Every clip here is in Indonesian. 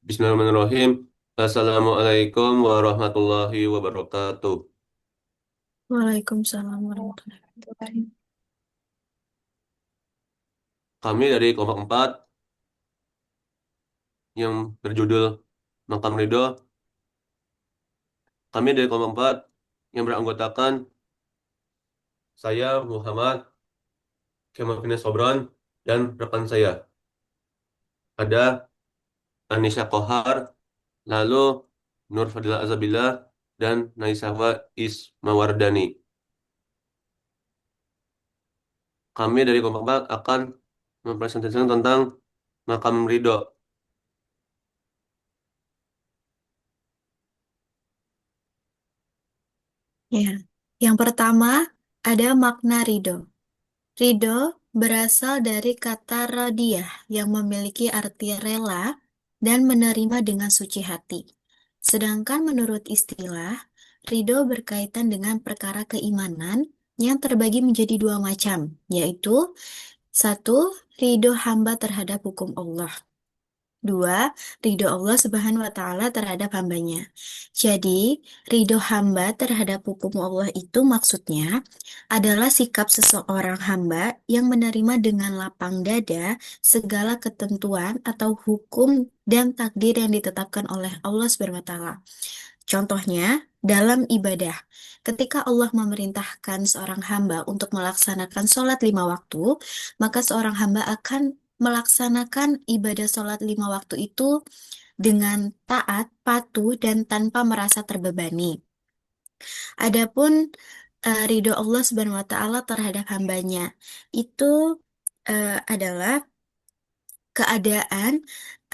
Bismillahirrahmanirrahim. Assalamualaikum warahmatullahi wabarakatuh. Waalaikumsalam warahmatullahi wabarakatuh. Kami dari kelompok 4 yang berjudul Makam Ridho. Kami dari kelompok 4 yang beranggotakan saya Muhammad Kemal Fitness Sobron dan rekan saya. Ada Anisha Kohar, lalu Nur Fadila Azabillah, dan Naisahwa Ismawardani. Kami dari kelompok 4 akan mempresentasikan tentang Makam Ridho. Ya, yang pertama ada makna ridho. Ridho berasal dari kata radiyah yang memiliki arti rela dan menerima dengan suci hati. Sedangkan menurut istilah, ridho berkaitan dengan perkara keimanan yang terbagi menjadi dua macam, yaitu satu, ridho hamba terhadap hukum Allah. Dua, ridho Allah Subhanahu wa Ta'ala terhadap hambanya. Jadi, ridho hamba terhadap hukum Allah itu maksudnya adalah sikap seseorang hamba yang menerima dengan lapang dada segala ketentuan atau hukum dan takdir yang ditetapkan oleh Allah Subhanahu wa Ta'ala. Contohnya, dalam ibadah, ketika Allah memerintahkan seorang hamba untuk melaksanakan sholat 5 waktu, maka seorang hamba akan melaksanakan ibadah sholat 5 waktu itu dengan taat, patuh, dan tanpa merasa terbebani. Adapun ridho Allah Subhanahu wa Ta'ala terhadap hambanya itu adalah keadaan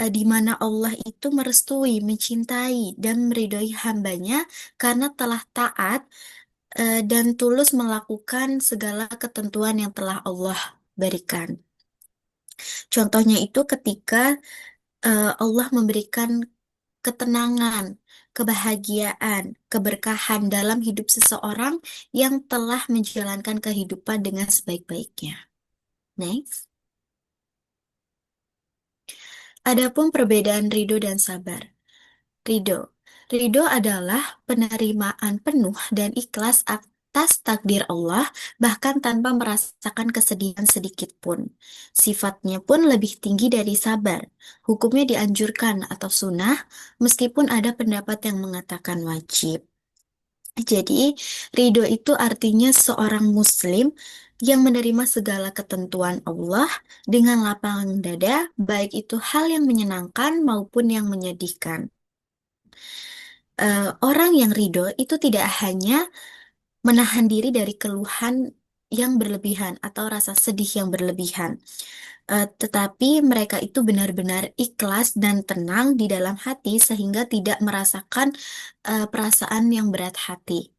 di mana Allah itu merestui, mencintai, dan meridhoi hambanya karena telah taat dan tulus melakukan segala ketentuan yang telah Allah berikan. Contohnya itu ketika Allah memberikan ketenangan, kebahagiaan, keberkahan dalam hidup seseorang yang telah menjalankan kehidupan dengan sebaik-baiknya. Next. Adapun perbedaan ridho dan sabar. Ridho. Ridho adalah penerimaan penuh dan ikhlas atas takdir Allah, bahkan tanpa merasakan kesedihan sedikit pun. Sifatnya pun lebih tinggi dari sabar. Hukumnya dianjurkan atau sunnah, meskipun ada pendapat yang mengatakan wajib. Jadi, ridho itu artinya seorang muslim yang menerima segala ketentuan Allah dengan lapang dada, baik itu hal yang menyenangkan maupun yang menyedihkan. Orang yang ridho itu tidak hanya menahan diri dari keluhan yang berlebihan atau rasa sedih yang berlebihan, tetapi mereka itu benar-benar ikhlas dan tenang di dalam hati sehingga tidak merasakan perasaan yang berat hati.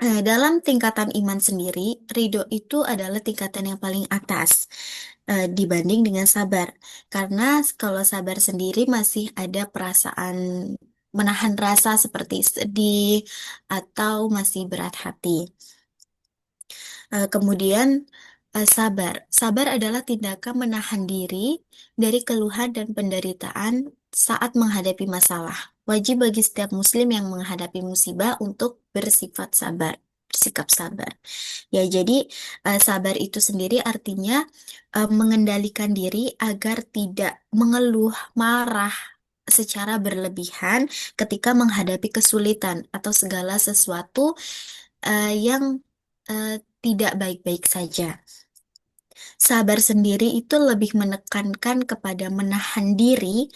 Dalam tingkatan iman sendiri, ridho itu adalah tingkatan yang paling atas dibanding dengan sabar. Karena kalau sabar sendiri masih ada perasaan menahan rasa seperti sedih atau masih berat hati. Kemudian sabar. Sabar adalah tindakan menahan diri dari keluhan dan penderitaan saat menghadapi masalah. Wajib bagi setiap muslim yang menghadapi musibah untuk bersifat sabar, bersikap sabar. Ya, jadi sabar itu sendiri artinya mengendalikan diri agar tidak mengeluh, marah secara berlebihan ketika menghadapi kesulitan atau segala sesuatu yang eh, tidak baik-baik saja. Sabar sendiri itu lebih menekankan kepada menahan diri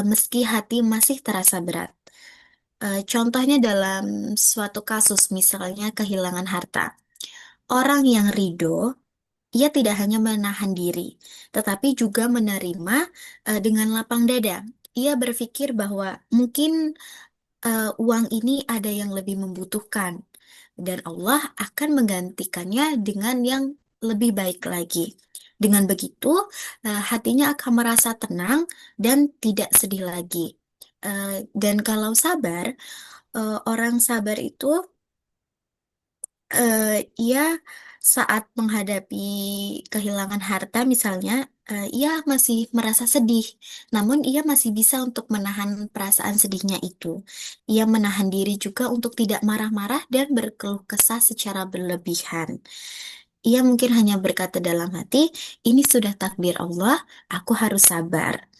meski hati masih terasa berat. Contohnya dalam suatu kasus, misalnya kehilangan harta. Orang yang ridho, ia tidak hanya menahan diri, tetapi juga menerima dengan lapang dada. Ia berpikir bahwa mungkin uang ini ada yang lebih membutuhkan, dan Allah akan menggantikannya dengan yang lebih baik lagi. Dengan begitu, hatinya akan merasa tenang dan tidak sedih lagi. Dan kalau sabar, orang sabar itu ia Saat menghadapi kehilangan harta misalnya, ia masih merasa sedih, namun ia masih bisa untuk menahan perasaan sedihnya itu. Ia menahan diri juga untuk tidak marah-marah dan berkeluh kesah secara berlebihan. Ia mungkin hanya berkata dalam hati, ini sudah takdir Allah, aku harus sabar.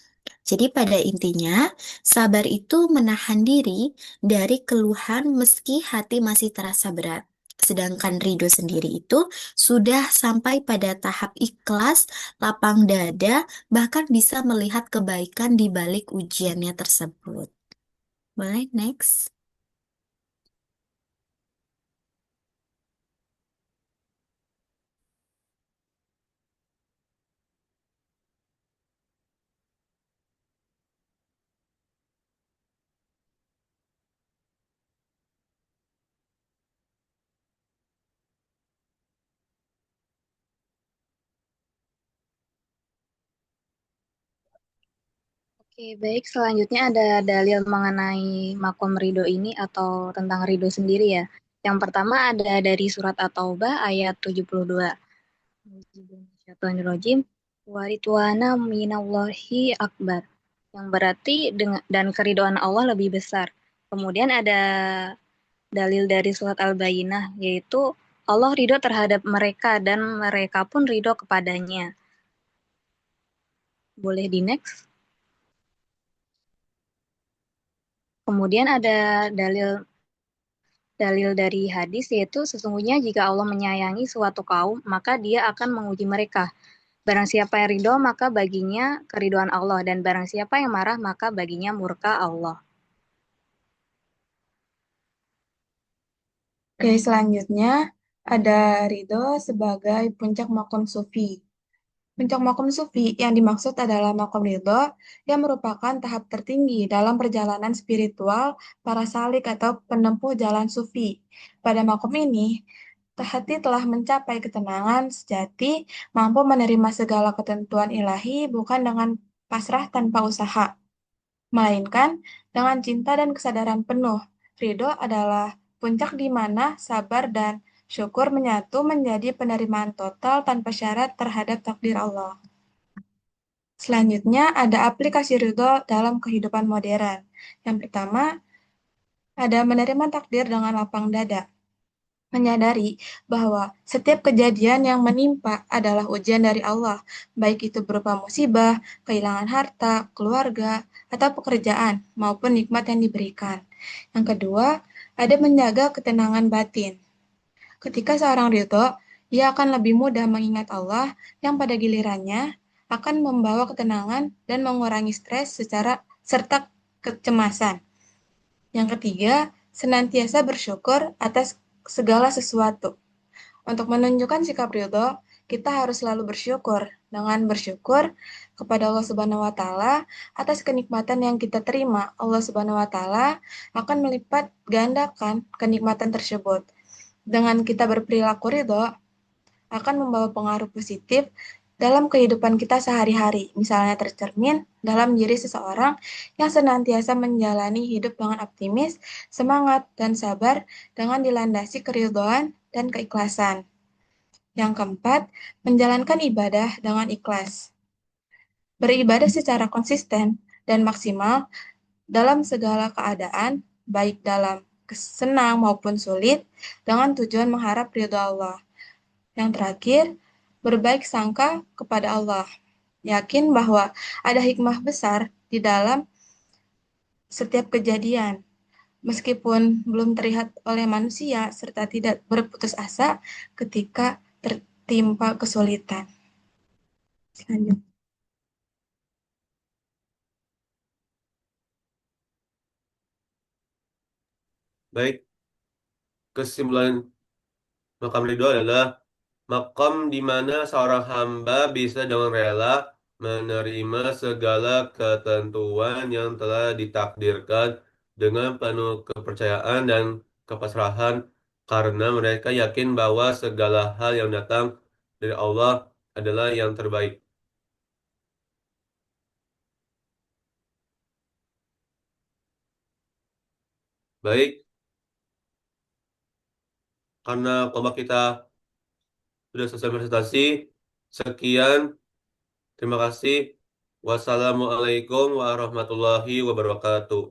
Jadi pada intinya, sabar itu menahan diri dari keluhan meski hati masih terasa berat. Sedangkan ridho sendiri itu sudah sampai pada tahap ikhlas, lapang dada, bahkan bisa melihat kebaikan di balik ujiannya tersebut. Boleh, next. Oke, baik. Selanjutnya ada dalil mengenai makom ridho ini atau tentang ridho sendiri ya. Yang pertama ada dari surat At-Taubah ayat 72. Bismillahirrahmanirrahim. Waridwana minallahi akbar. Yang berarti dengan dan keridhaan Allah lebih besar. Kemudian ada dalil dari surat Al-Bayyinah yaitu Allah ridho terhadap mereka dan mereka pun ridho kepadanya. Boleh di next? Kemudian ada dalil dalil dari hadis yaitu sesungguhnya jika Allah menyayangi suatu kaum, maka dia akan menguji mereka. Barang siapa yang ridho, maka baginya keriduan Allah. Dan barang siapa yang marah, maka baginya murka Allah. Oke, selanjutnya ada ridho sebagai puncak makom sufi. Puncak makom sufi yang dimaksud adalah makom ridho yang merupakan tahap tertinggi dalam perjalanan spiritual para salik atau penempuh jalan sufi. Pada makom ini, hati telah mencapai ketenangan sejati, mampu menerima segala ketentuan ilahi bukan dengan pasrah tanpa usaha, melainkan dengan cinta dan kesadaran penuh. Ridho adalah puncak di mana sabar dan syukur menyatu menjadi penerimaan total tanpa syarat terhadap takdir Allah. Selanjutnya ada aplikasi ridho dalam kehidupan modern. Yang pertama, ada menerima takdir dengan lapang dada. Menyadari bahwa setiap kejadian yang menimpa adalah ujian dari Allah, baik itu berupa musibah, kehilangan harta, keluarga, atau pekerjaan, maupun nikmat yang diberikan. Yang kedua, ada menjaga ketenangan batin. Ketika seorang ridho, ia akan lebih mudah mengingat Allah yang pada gilirannya akan membawa ketenangan dan mengurangi stres secara serta kecemasan. Yang ketiga, senantiasa bersyukur atas segala sesuatu. Untuk menunjukkan sikap ridho, kita harus selalu bersyukur. Dengan bersyukur kepada Allah Subhanahu wa taala atas kenikmatan yang kita terima, Allah Subhanahu wa taala akan melipat gandakan kenikmatan tersebut. Dengan kita berperilaku ridho, akan membawa pengaruh positif dalam kehidupan kita sehari-hari, misalnya tercermin dalam diri seseorang yang senantiasa menjalani hidup dengan optimis, semangat, dan sabar dengan dilandasi keridhaan dan keikhlasan. Yang keempat, menjalankan ibadah dengan ikhlas. Beribadah secara konsisten dan maksimal dalam segala keadaan, baik dalam senang maupun sulit, dengan tujuan mengharap ridho Allah. Yang terakhir, berbaik sangka kepada Allah. Yakin bahwa ada hikmah besar di dalam setiap kejadian. Meskipun belum terlihat oleh manusia, serta tidak berputus asa ketika tertimpa kesulitan. Selanjutnya. Baik, kesimpulan makam ridho adalah makam di mana seorang hamba bisa dengan rela menerima segala ketentuan yang telah ditakdirkan dengan penuh kepercayaan dan kepasrahan karena mereka yakin bahwa segala hal yang datang dari Allah adalah yang terbaik. Baik, karena kelompok kita sudah selesai presentasi. Sekian, terima kasih. Wassalamualaikum warahmatullahi wabarakatuh.